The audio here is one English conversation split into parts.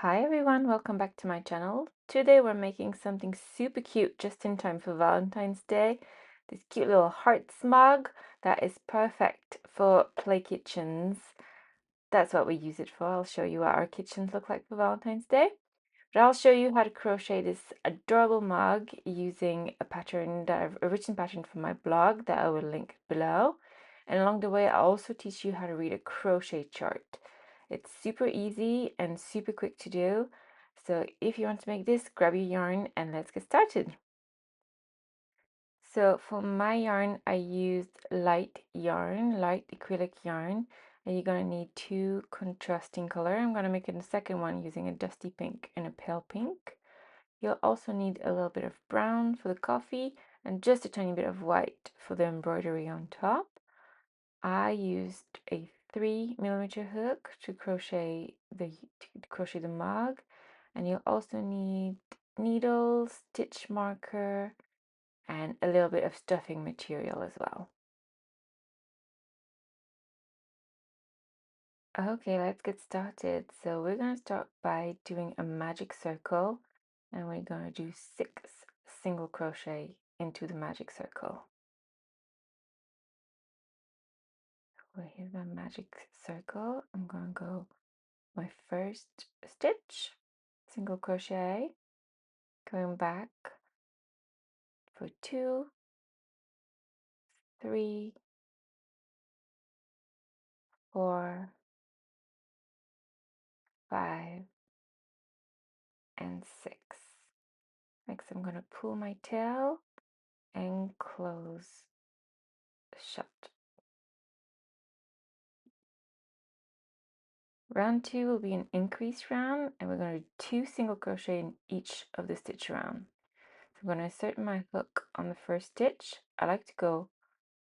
Hi everyone, welcome back to my channel. Today we're making something super cute just in time for Valentine's Day. This cute little hearts mug that is perfect for play kitchens. That's what we use it for. I'll show you what our kitchens look like for Valentine's Day. But I'll show you how to crochet this adorable mug using a pattern that I've a written pattern from my blog that I will link below. And along the way, I'll also teach you how to read a crochet chart. It's super easy and super quick to do. So if you want to make this, grab your yarn and let's get started. So for my yarn, I used light acrylic yarn. And you're going to need two contrasting color. I'm going to make it a second one using a dusty pink and a pale pink. You'll also need a little bit of brown for the coffee and just a tiny bit of white for the embroidery on top. I used a 3mm hook to crochet the mug, and you'll also need needles, stitch marker, and a little bit of stuffing material as well. Okay, let's get started. So we're going to start by doing a magic circle, and we're going to do 6 single crochet into the magic circle. So here's my magic circle. I'm going to go my first stitch, single crochet, going back for 2, 3, 4, 5, and 6. Next, I'm going to pull my tail and close shut. Round 2 will be an increase round, and we're going to do 2 single crochet in each of the stitch round. So I'm going to insert my hook on the first stitch. I like to go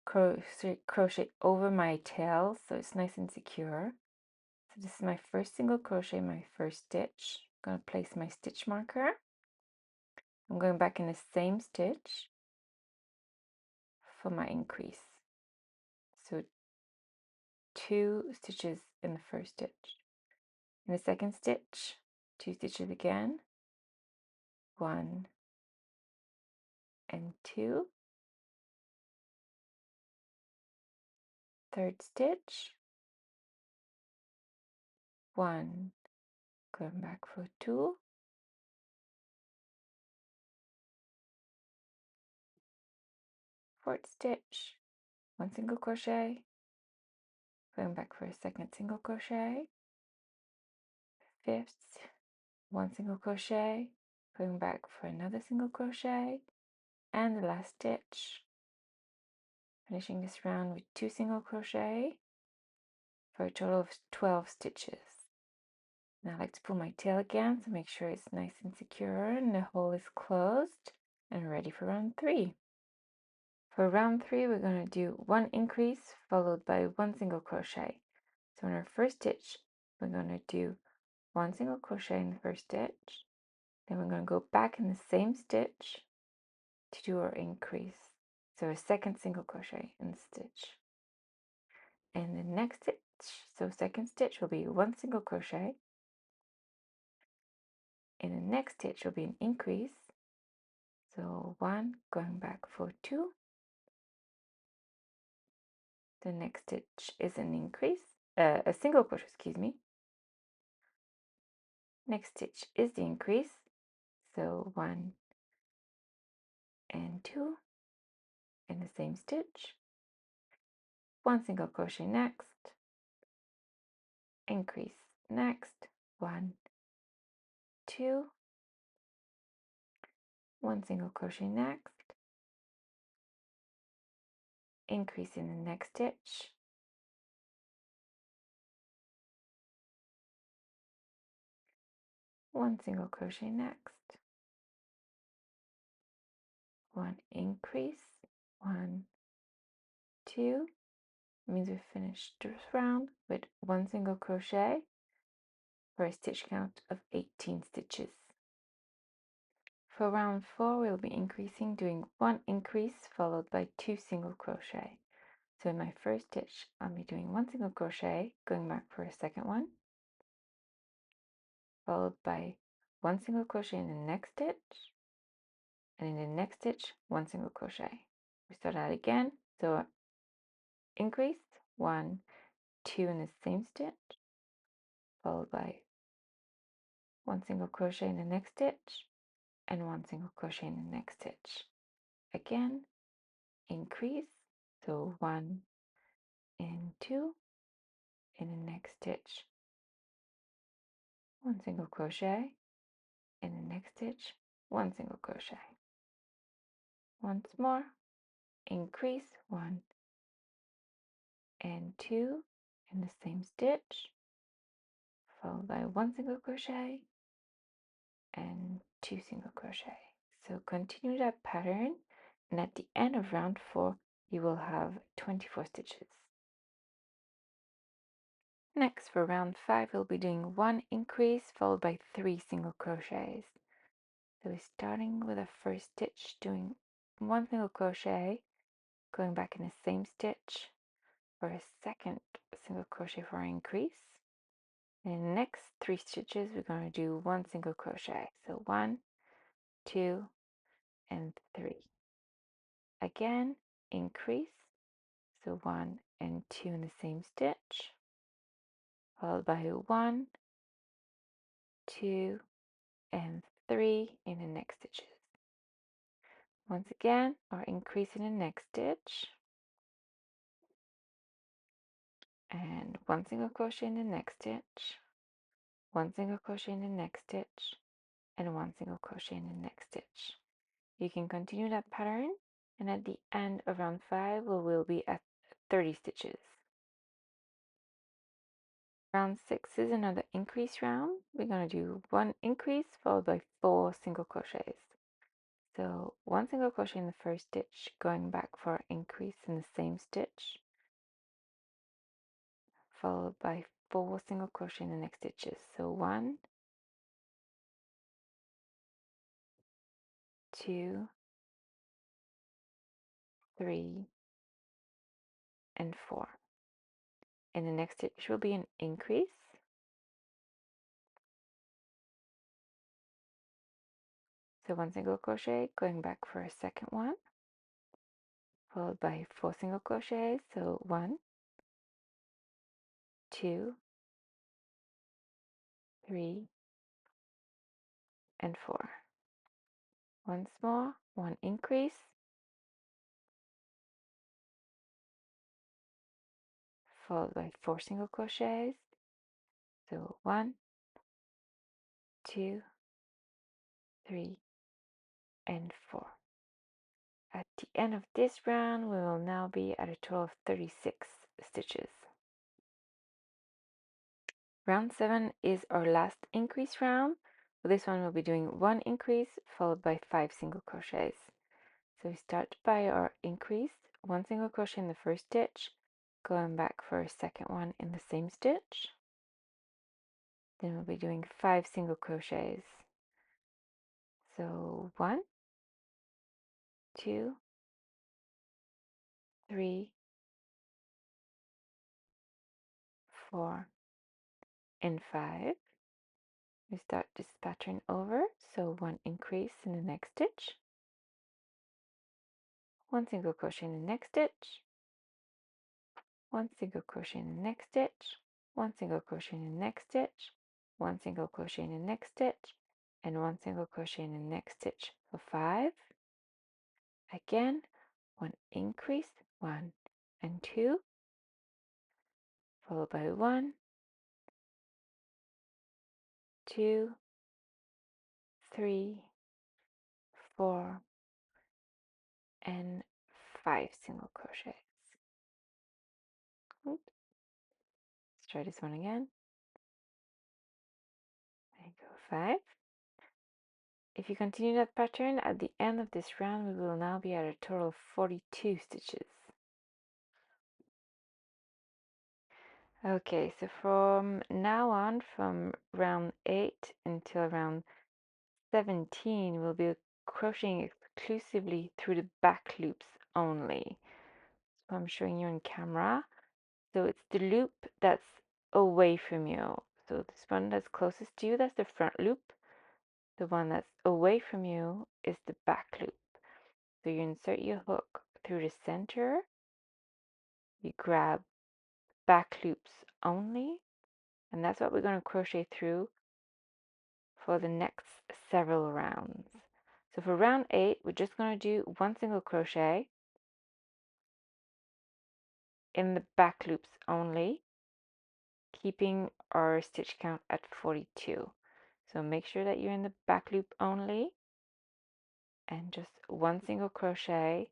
crochet over my tail so it's nice and secure. So this is my first single crochet, my first stitch. I'm going to place my stitch marker. I'm going back in the same stitch for my increase. So 2 stitches in the first stitch. In the second stitch, 2 stitches again, 1 and 2. Third stitch, 1, going back for 2, fourth stitch, 1 single crochet, going back for a second single crochet, fifth, 1 single crochet, going back for another single crochet, and the last stitch, finishing this round with 2 single crochet for a total of 12 stitches. Now I like to pull my tail again to make sure it's nice and secure and the hole is closed and ready for round 3. For round 3, we're going to do 1 increase followed by 1 single crochet. So in our first stitch, we're going to do 1 single crochet in the first stitch. Then we're going to go back in the same stitch to do our increase. So a second single crochet in the stitch. And the next stitch, so second stitch will be 1 single crochet. In the next stitch will be an increase. So 1, going back for 2. The next stitch is an increase, a single crochet, excuse me. Next stitch is the increase. So 1 and 2 in the same stitch. 1 single crochet next. Increase next. 1, 2. 1 single crochet next. Increase in the next stitch. 1 single crochet next. 1 increase. 1, 2. Means we finished this round with 1 single crochet for a stitch count of 18 stitches. For round 4, we'll be increasing, doing 1 increase followed by 2 single crochet. So in my first stitch, I'll be doing 1 single crochet, going back for a second one. followed by 1 single crochet in the next stitch, and in the next stitch 1 single crochet. We start out again, so increase 1, 2 in the same stitch, followed by 1 single crochet in the next stitch and 1 single crochet in the next stitch. Again, increase, so 1 and 2 in the next stitch, 1 single crochet in the next stitch, 1 single crochet. Once more, increase 1 and 2 in the same stitch, followed by 1 single crochet and 2 single crochet. So continue that pattern, and at the end of round 4 you will have 24 stitches. Next, for round 5, we'll be doing 1 increase followed by 3 single crochets. So we're starting with the first stitch, doing 1 single crochet, going back in the same stitch for a second single crochet for our increase. In the next 3 stitches, we're going to do 1 single crochet. So 1, 2, and 3. Again, increase, so 1 and 2 in the same stitch, followed by 1, 2, and 3 in the next stitches. Once again, or increase in the next stitch, and 1 single crochet in the next stitch, 1 single crochet in the next stitch, and 1 single crochet in the next stitch. You can continue that pattern, and at the end of round 5 we will be at 30 stitches. Round 6 is another increase round. We're going to do 1 increase followed by 4 single crochets. So 1 single crochet in the first stitch, going back for increase in the same stitch, followed by 4 single crochet in the next stitches. So 1, 2, 3, and 4. In the next stitch will be an increase. So 1 single crochet, going back for a second one, followed by 4 single crochets. So 1, 2, 3, and 4. Once more, 1 increase, followed by 4 single crochets. So 1, 2, 3, and 4. At the end of this round, we will now be at a total of 36 stitches. Round 7 is our last increase round. For this one, we'll be doing 1 increase followed by 5 single crochets. So we start by our increase, 1 single crochet in the first stitch, going back for a second one in the same stitch. Then we'll be doing 5 single crochets. So 1, 2, 3, 4, and 5. We start this pattern over, so 1 increase in the next stitch, 1 single crochet in the next stitch, 1 single crochet in the next stitch, 1 single crochet in the next stitch, 1 single crochet in the next stitch, and 1 single crochet in the next stitch for 5. Again, 1 increase, 1 and 2, followed by 1, 2, 3, 4, and 5 single crochets. Oops. Let's try this one again. There you go, 5. If you continue that pattern, at the end of this round, we will now be at a total of 42 stitches. Okay, so from now on, from round 8 until round 17, we'll be crocheting exclusively through the back loops only. So I'm showing you on camera. So it's the loop that's away from you. So this one that's closest to you, that's the front loop. The one that's away from you is the back loop. So you insert your hook through the center, you grab back loops only, and that's what we're going to crochet through for the next several rounds. So for round 8, we're just going to do one single crochet in the back loops only, keeping our stitch count at 42. So make sure that you're in the back loop only and just one single crochet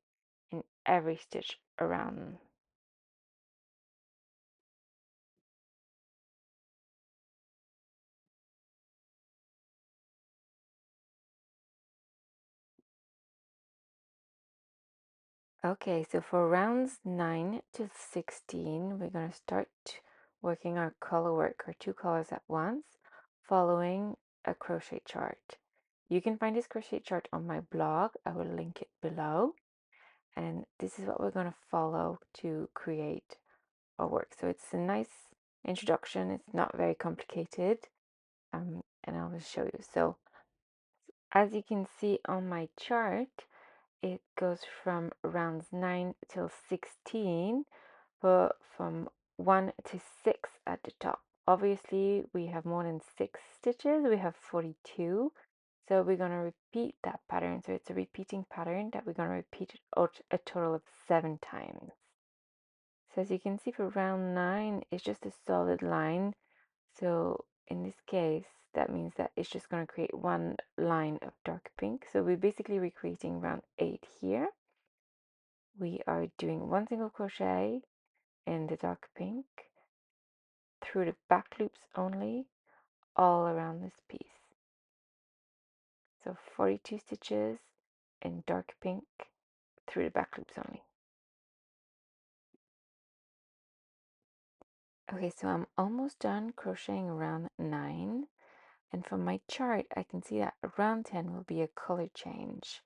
in every stitch around. Okay, so for rounds 9 to 16, we're going to start working our color work, our 2 colors at once, following a crochet chart. You can find this crochet chart on my blog. I will link it below. And this is what we're going to follow to create our work. So it's a nice introduction. It's not very complicated. And I will show you. So as you can see on my chart, it goes from rounds 9 till 16, but from 1 to 6 at the top. Obviously, we have more than 6 stitches, we have 42. So we're going to repeat that pattern. So it's a repeating pattern that we're going to repeat a total of 7 times. So as you can see for round 9, it's just a solid line. So in this case, that means that it's just going to create one line of dark pink. So we're basically recreating round 8 here. We are doing one single crochet in the dark pink through the back loops only, all around this piece. So 42 stitches in dark pink through the back loops only. Okay, so I'm almost done crocheting around 9, and from my chart I can see that around 10 will be a color change.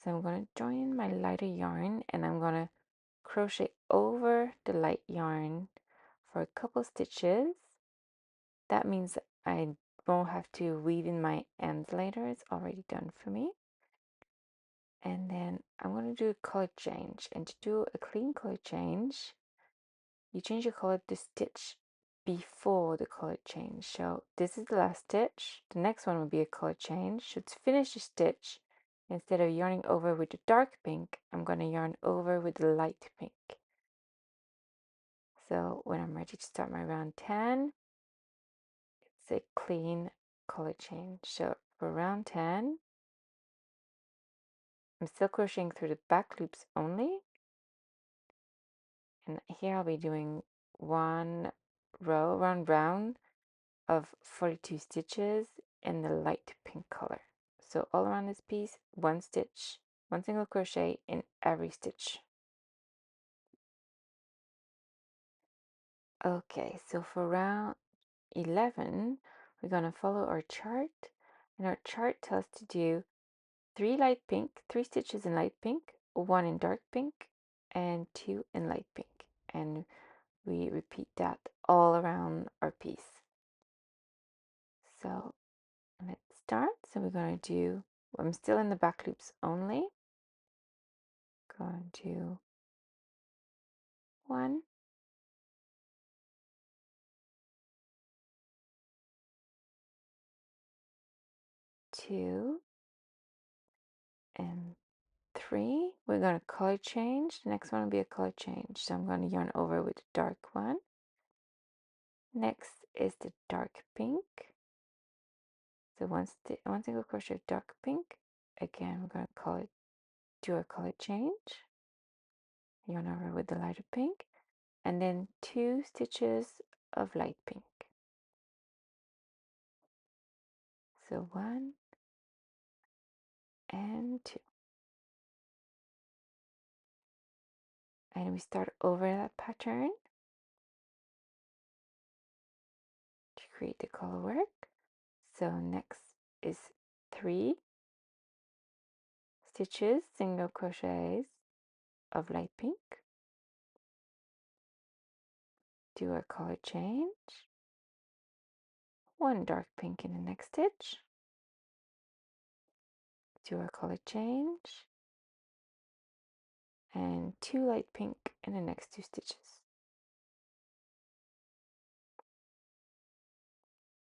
So I'm going to join in my lighter yarn and I'm going to crochet over the light yarn for a couple stitches. That means I won't have to weave in my ends later. It's already done for me. And then I'm going to do a color change. And to do a clean color change, you change your color to stitch before the color change. So this is the last stitch. The next one will be a color change. So to finish the stitch, instead of yarning over with the dark pink, I'm going to yarn over with the light pink. So when I'm ready to start my round 10, it's a clean color change. So for round 10, I'm still crocheting through the back loops only. And here I'll be doing one round of 42 stitches in the light pink color. So all around this piece, one stitch, one single crochet in every stitch. Okay, so for round 11, we're going to follow our chart, and our chart tells us to do 3 stitches in light pink, 1 in dark pink, and 2 in light pink. And we repeat that all around our piece. So let's start. So we're going to do, I'm still in the back loops only. Going to do 1, 2, and 3. We're going to color change. The next one will be a color change. So I'm going to yarn over with the dark one. Next is the dark pink. So one single crochet of dark pink. Again, we're going to do a color change. Yarn over with the lighter pink. And then 2 stitches of light pink. So 1 and 2. And we start over that pattern to create the color work. So next is 3 stitches, single crochets of light pink. Do a color change. one dark pink in the next stitch, do our color change, and two light pink in the next two stitches.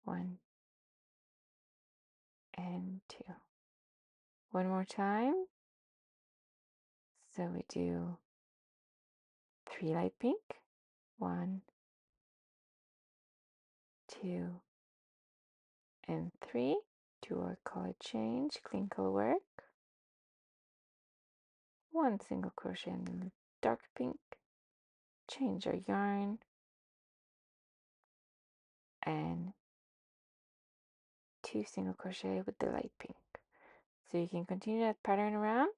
One and two. One more time. So we do three light pink, one, two, and three. Do our color change, clean color work. One single crochet in the dark pink, change our yarn, and two single crochet with the light pink. So you can continue that pattern around,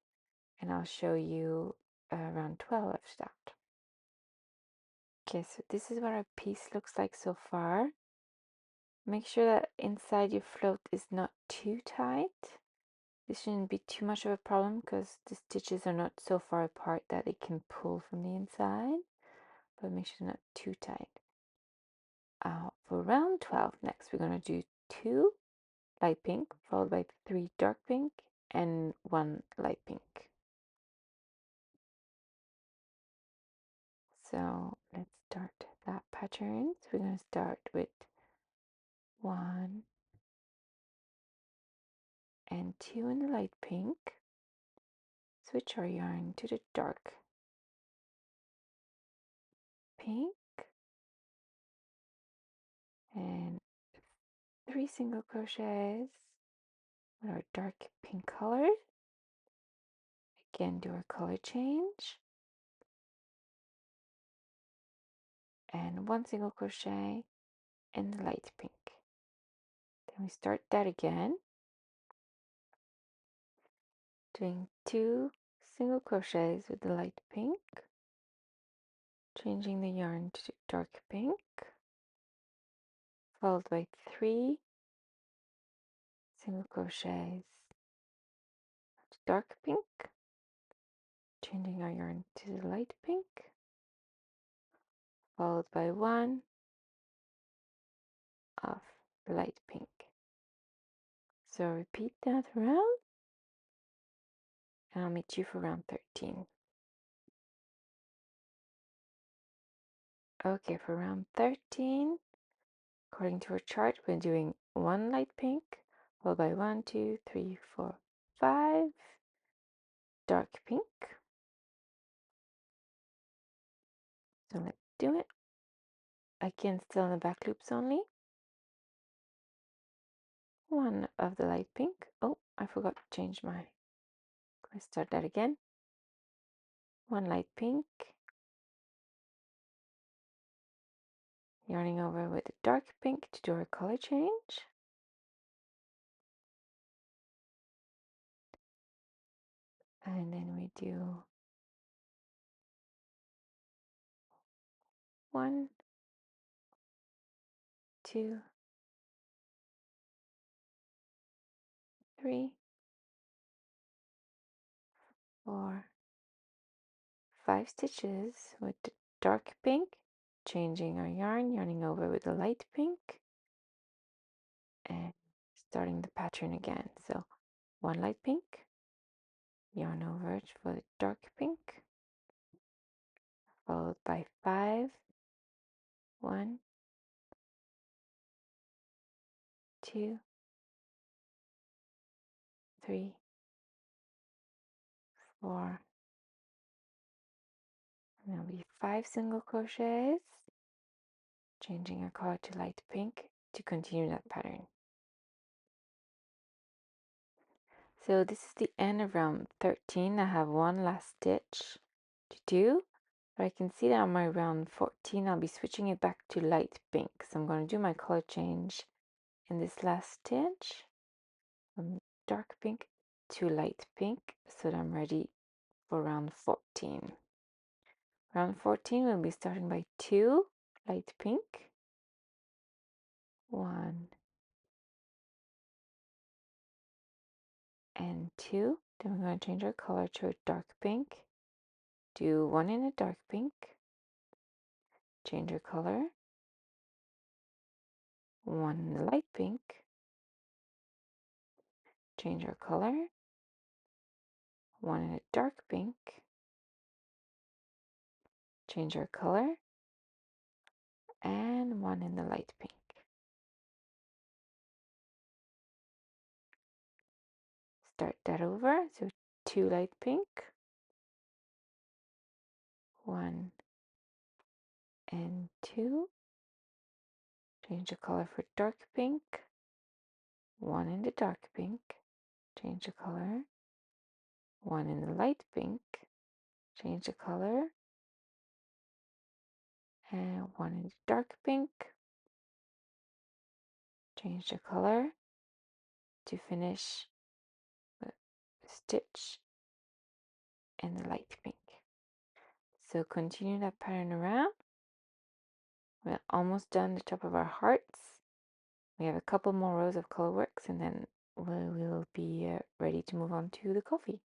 and I'll show you around 12 after that. Okay, so this is what our piece looks like so far. Make sure that inside your float is not too tight. This shouldn't be too much of a problem because the stitches are not so far apart that it can pull from the inside, but make sure not too tight. For round 12 next, we're going to do two light pink followed by three dark pink and one light pink. So let's start that pattern. So we're going to start with one and two in the light pink. Switch our yarn to the dark pink and three single crochets with our dark pink color. Again, do our color change and one single crochet in the light pink. Then we start that again, doing two single crochets with the light pink, changing the yarn to the dark pink, followed by three single crochets to dark pink, changing our yarn to the light pink, followed by one of the light pink. So repeat that round, and I'll meet you for round 13. Okay, for round 13, according to our chart, we're doing one light pink, followed by 1, 2, 3, 4, 5 dark pink. So let's do it. Again, still in the back loops only. One of the light pink. Oh, I forgot to change my. Let's start that again. One light pink. Yarning over with the dark pink to do our color change. And then we do one, two, three, four, 5 stitches with the dark pink, changing our yarn, yarning over with the light pink, and starting the pattern again. So one light pink, yarn over it for the dark pink, followed by 5, 1, 2, 3, 4, and there'll be 5 single crochets, changing our color to light pink to continue that pattern. So this is the end of round 13. I have one last stitch to do, but I can see that on my round 14 I'll be switching it back to light pink. So I'm going to do my color change in this last stitch from dark pink to light pink so that I'm ready for round 14. Round 14 we'll be starting by 2 light pink, 1 and 2. Then we're going to change our color to a dark pink, do 1 in a dark pink, change our color, one in the light pink, change our color, one in a dark pink, change our color, and one in the light pink. Start that over, so 2 light pink, 1 and 2, change the color for dark pink, 1 in the dark pink, change the color, 1 in the light pink, change the color, and 1 in the dark pink, change the color to finish the stitch in the light pink. So continue that pattern around. We're almost done the top of our hearts. We have a couple more rows of color works and then we'll be ready to move on to the coffee.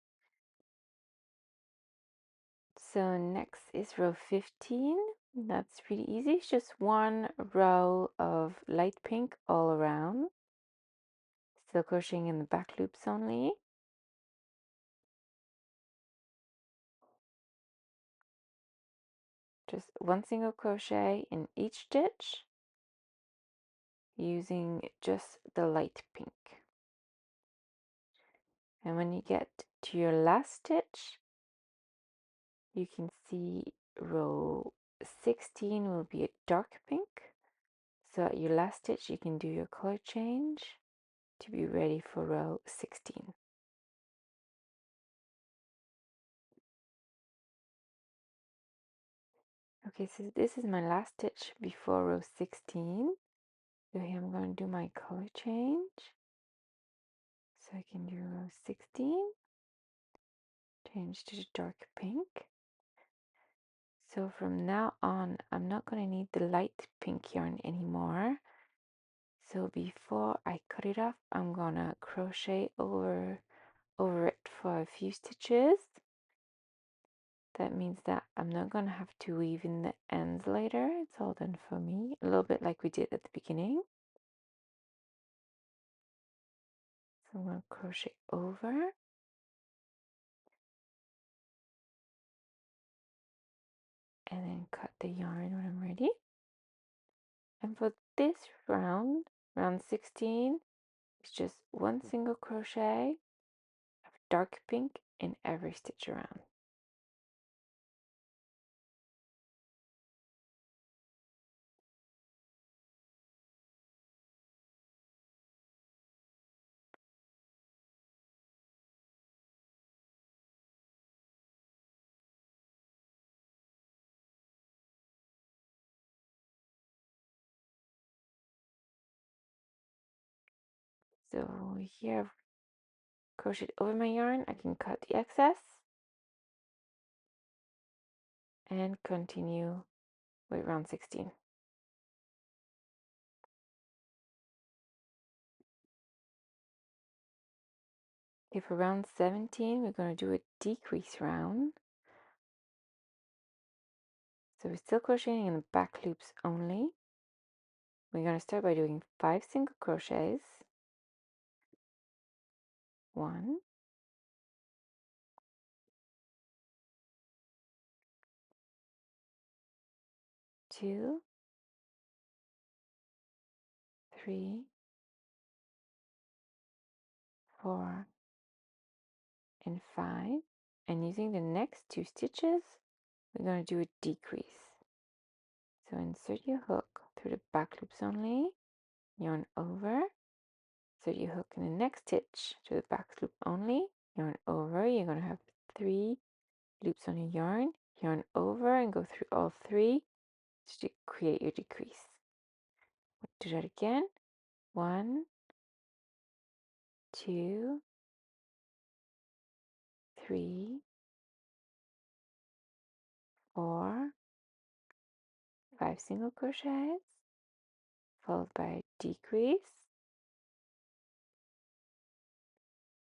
So next is row 15. That's really easy. It's just one row of light pink all around. Still crocheting in the back loops only. Just one single crochet in each stitch using just the light pink. And when you get to your last stitch, you can see row 16 will be a dark pink. So at your last stitch, you can do your color change to be ready for row 16. Okay, so this is my last stitch before row 16. So here I'm going to do my color change. So I can do row 16, change to the dark pink. So from now on, I'm not going to need the light pink yarn anymore. So before I cut it off, I'm going to crochet over it for a few stitches. That means that I'm not going to have to weave in the ends later. It's all done for me, a little bit like we did at the beginning. So I'm going to crochet over. And then cut the yarn when I'm ready. And for this round 16, it's just one single crochet of dark pink in every stitch around. So here I've crocheted over my yarn. I can cut the excess and continue with round 16. Okay, for round 17, we're going to do a decrease round. So we're still crocheting in the back loops only. We're going to start by doing 5 single crochets. 1, 2, 3, 4, and 5. And using the next 2 stitches, we're going to do a decrease. So insert your hook through the back loops only, yarn over, insert your hook in the next stitch to the back loop only, yarn over. You're going to have 3 loops on your yarn over and go through all 3 to create your decrease. Do that again. 1, 2, 3, 4, 5 single crochets, followed by a decrease.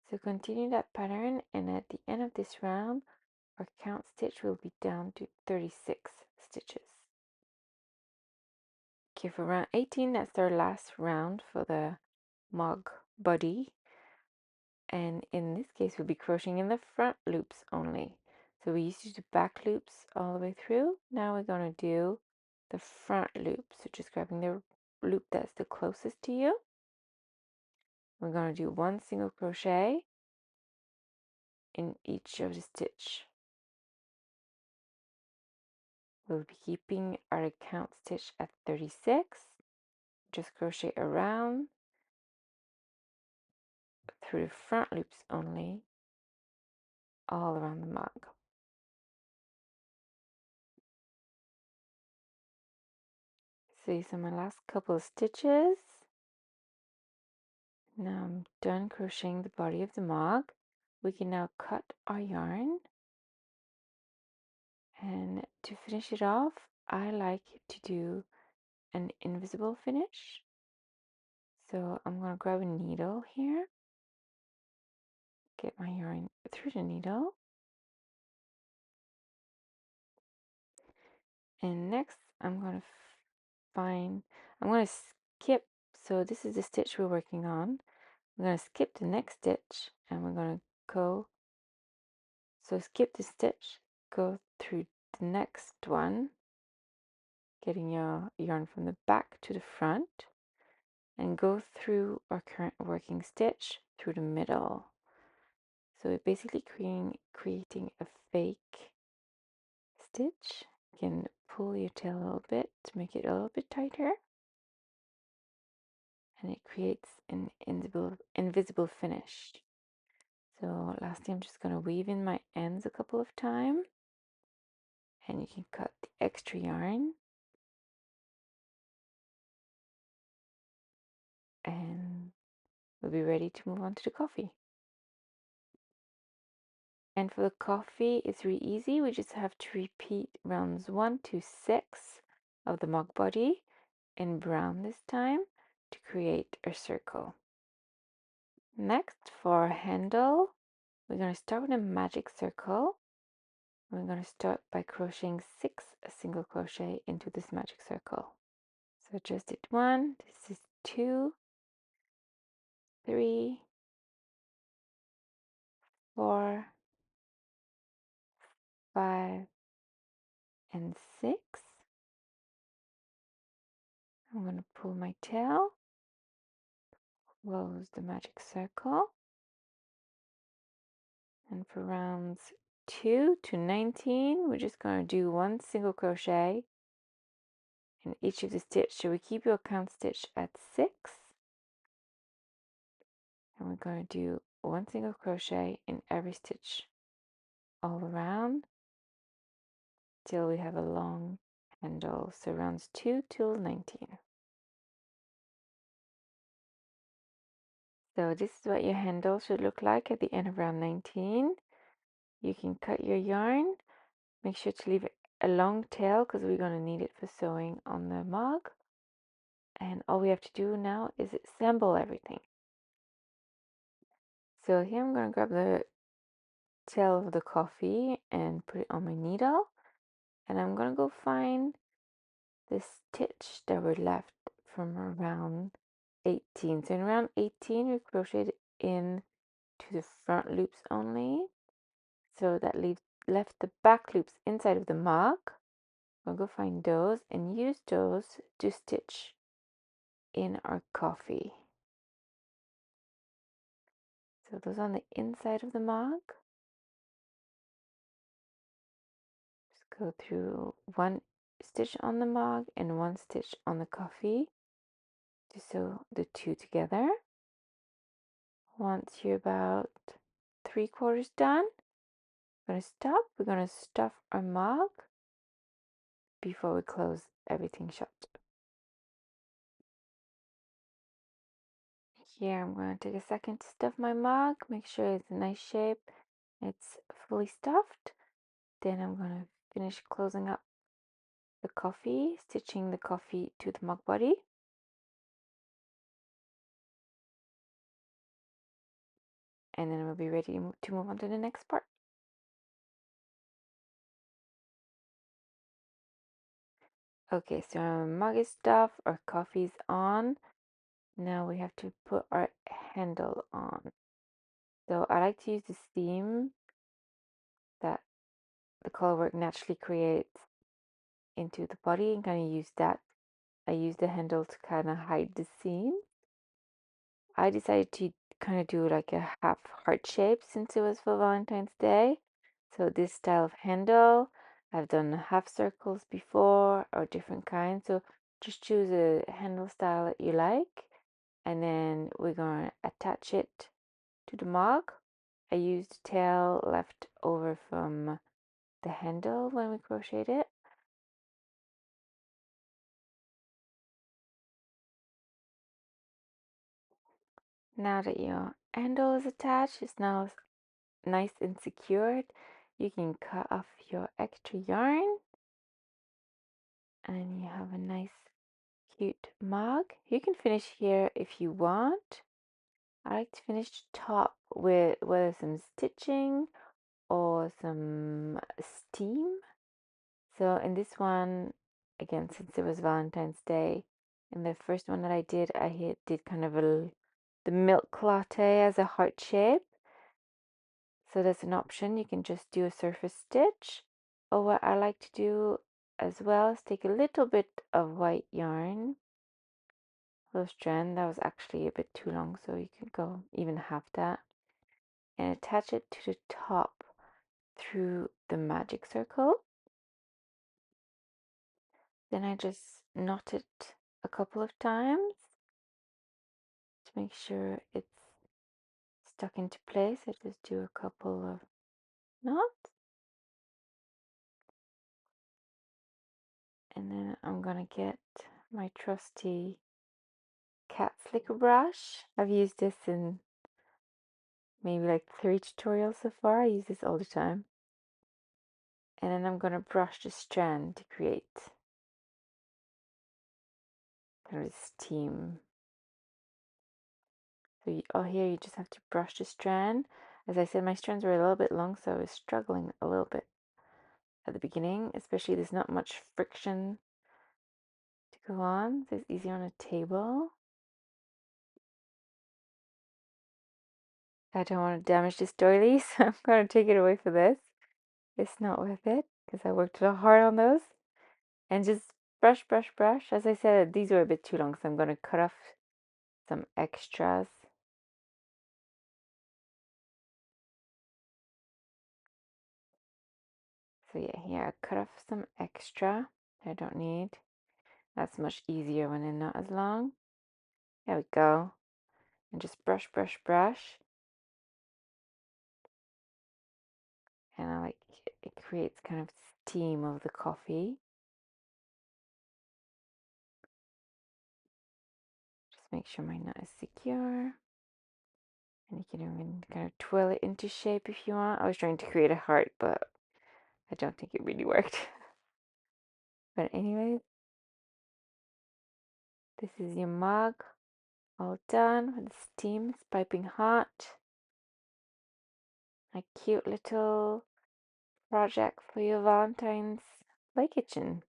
So continue that pattern, and at the end of this round, our count stitch will be down to 36 stitches. Okay, for round 18, that's our last round for the mug body. And in this case, we'll be crocheting in the front loops only. So we used to do back loops all the way through. Now we're going to do the front loop. So just grabbing the loop that's the closest to you. We're going to do one single crochet in each of the stitch. We'll be keeping our count stitch at 36. Just crochet around through the front loops only, all around the mug. So these are my last couple of stitches. Now I'm done crocheting the body of the mug. We can now cut our yarn. And to finish it off, I like to do an invisible finish. So I'm going to grab a needle here, get my yarn through the needle. And next I'm going to skip, so this is the stitch we're working on. I'm going to skip the next stitch and we're going to go, so skip the stitch, go through the next one, getting your yarn from the back to the front, and go through our current working stitch through the middle. So we're basically creating a fake stitch. You can pull your tail a little bit to make it a little bit tighter, and it creates an invisible finish. So lastly, I'm just going to weave in my ends a couple of times, and you can cut the extra yarn, and we'll be ready to move on to the coffee. And for the coffee, it's really easy. We just have to repeat rounds 1 to 6 of the mug body in brown this time to create a circle. Next, for our handle, we're going to start with a magic circle. We're going to start by crocheting 6 single crochet into this magic circle. So just did 1, this is 2, 3, 4, 5, and 6. I'm going to pull my tail, close the magic circle, and for rounds 2 to 19, we're just going to do 1 single crochet in each of the stitch. So we keep your count stitch at 6, and we're going to do 1 single crochet in every stitch all around till we have a long handle. So rounds 2 till 19. So this is what your handle should look like at the end of round 19. You can cut your yarn. Make sure to leave a long tail because we're going to need it for sewing on the mug. And all we have to do now is assemble everything. So here I'm going to grab the tail of the coffee and put it on my needle. And I'm going to go find the stitch that were left from around 18. So in round 18, we crocheted in to the front loops only. So that left the back loops inside of the mug. We'll go find those and use those to stitch in our coffee. So those on the inside of the mug. Just go through 1 stitch on the mug and 1 stitch on the coffee to sew the 2 together. Once you're about 3/4 done, we're going to stop. We're going to stuff our mug before we close everything shut. Here I'm going to take a second to stuff my mug, make sure it's a nice shape, it's fully stuffed. Then I'm going to finish closing up the coffee, stitching the coffee to the mug body. And then we'll be ready to move on to the next part. Okay, so our mug is stuff, our coffee's on. Now we have to put our handle on. So I like to use this theme that the color work naturally creates into the body and kind of use that. I use the handle to kind of hide the seam. I decided to kind of do like a half heart shape since it was for Valentine's Day. So this style of handle, I've done half circles before or different kinds. So just choose a handle style that you like, and then we're going to attach it to the mug. I used the tail left over from the handle when we crocheted it. Now that your handle is attached, it's now nice and secured. You can cut off your extra yarn and you have a nice cute mug. You can finish here if you want. I like to finish the top with whether some stitching or some steam. So in this one, again, since it was Valentine's Day, in the first one that I did kind of the milk latte as a heart shape. So that's an option. You can just do a surface stitch. Or what I like to do as well is take a little bit of white yarn, a little strand that was actually a bit too long, so you can go even half that, and attach it to the top through the magic circle. Then I just knot it a couple of times to make sure it's stuck into place. I just do a couple of knots, and then I'm gonna get my trusty cat slicker brush. I've used this in maybe like 3 tutorials so far. I use this all the time. And then I'm gonna brush the strand to create kind of this steam. So here you just have to brush the strand. As I said, my strands were a little bit long, so I was struggling a little bit at the beginning, especially there's not much friction to go on, so it's easier on a table. I don't want to damage this doily, so I'm going to take it away for this. It's not worth it because I worked real hard on those. And just brush, brush, brush. As I said, these were a bit too long, so I'm going to cut off some extras. So yeah, here I cut off some extra I don't need. That's much easier when they're not as long. There we go. And just brush, brush, brush. And I like it creates kind of steam of the coffee. Just make sure my knot is secure. And you can even kind of twirl it into shape if you want. I was trying to create a heart, but I don't think it really worked. But anyways, this is your mug. All done. The steam is piping hot. A cute little project for your Valentine's play kitchen.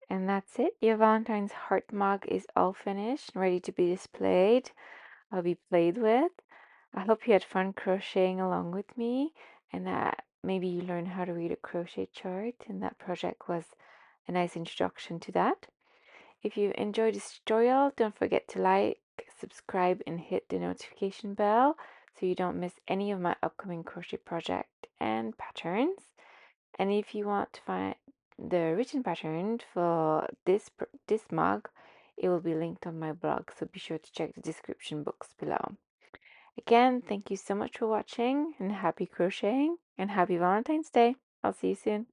And that's it. Your Valentine's heart mug is all finished, ready to be displayed or be played with. I hope you had fun crocheting along with me and that maybe you learned how to read a crochet chart, and that project was a nice introduction to that. If you enjoyed this tutorial, don't forget to like, subscribe, and hit the notification bell so you don't miss any of my upcoming crochet project and patterns. And if you want to find the written pattern for this mug, it will be linked on my blog, so be sure to check the description box below. Again, thank you so much for watching, and happy crocheting and happy Valentine's Day. I'll see you soon.